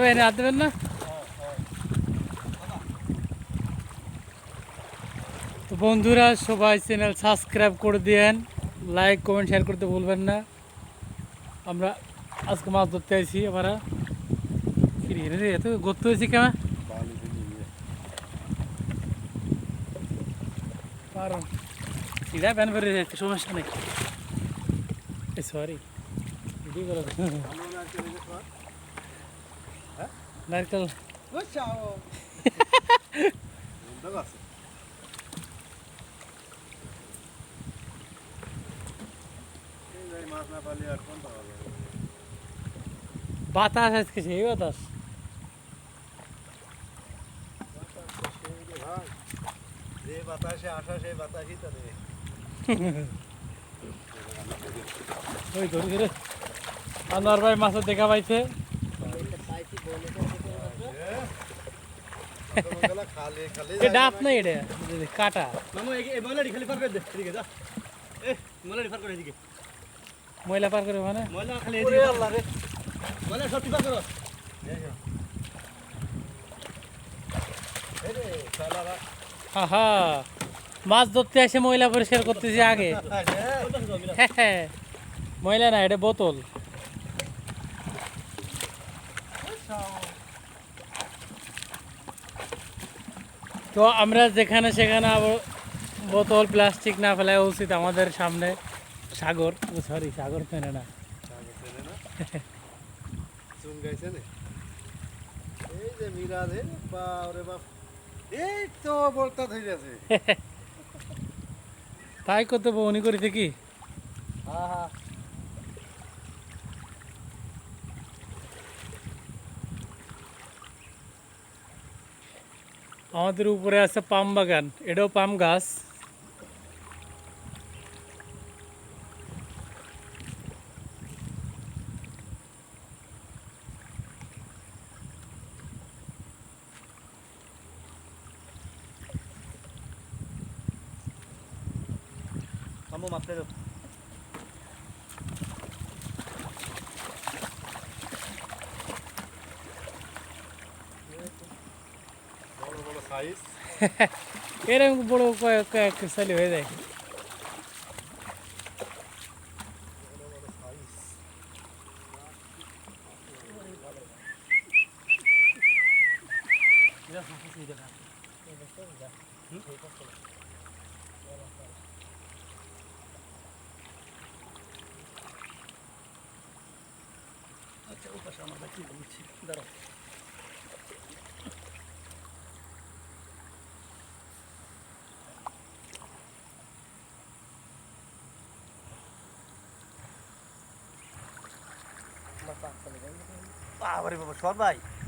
ভাই এনে হাত দেবেন না? তো বন্ধুরা সবাই চ্যানেল সাবস্ক্রাইব করে দিয়েন, লাইক কমেন্ট শেয়ার করতে ভুলবেন না। আমরা আজকে মাছ ধরতে আইছি আমরা। রে এত গর্ত হয়েছি কেমন কারণ সিধা প্যান করে যাচ্ছে, সমস্যা নেই। সরি ভিডিও করো। নারকেল বাতাস আজকে সেই বাতাস। যে বাতাসে আসা সেই বাতাসই তো নেই। ওই ধরে ধরে আনোয়ার ভাই মাছের দেখা পাইছে। ডাব নাই এটা কাটা ময়লা পার করে মানে হা মাছ ধরতে এসে ময়লা পরিষ্কার করতেছি আগে। হ্যাঁ ময়লা না, এটা বোতল। তো আমরা যেখানে সেখানে আবার বোতল প্লাস্টিক না ফেলা উচিত। আমাদের সামনে সাগর, সরি সাগর ফেনে না, এই যে মিরাজ এই তো বলতা ধরে আছে। তাই করতে বউনি করেছে কি। আমাদের উপরে আছে পাম বাগান, এটাও পাম গাছ। আমু মাপতে দাও। বড় বড় সাইজ এরকম বড় কয়েক সালি হয়ে যায়। আচ্ছা ও পাশে আমার কি বলছি, দাঁড়াও। বাবারে বাবা সর ভাই।